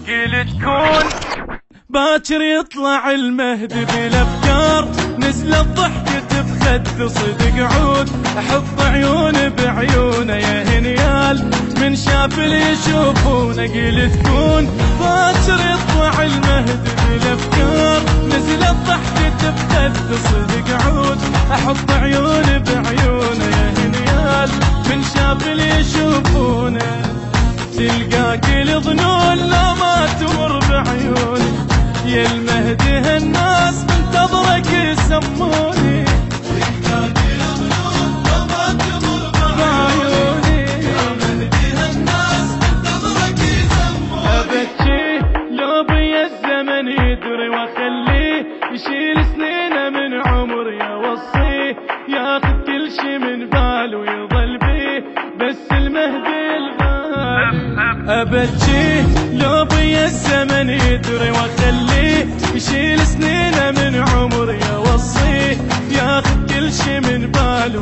معقل تكون باكر يطلع المهدي بالافكار، نزلت ضحكة بخد صدق عود، احط عيون بعيونه يا هنيال، من شاف اللي يشوفونه قيل تكون باكر يطلع المهدي بالافكار، نزلت ضحكة بخد صدق عود، احط عيون بعيونه يا هنيال، من شاف اللي يشوفونه، تلقى كل ظنون لا ما تمر بعيوني، يا المهدي هالناس منتظرك يسموني، تلقى كل ظنون لا ما تمر بعيوني، يا المهدي هالناس منتظرك يسموني، ابكي لو بي الزمن يدري واخليه يشيل سنينه من عمري، اوصيه ياخذ كل شي من باله ويظل بيه بس المهدي أبكيه لو بي الزمن يدري واخليه يشيل سنينه من عمري، اوصيه ياخذ كل شي من باله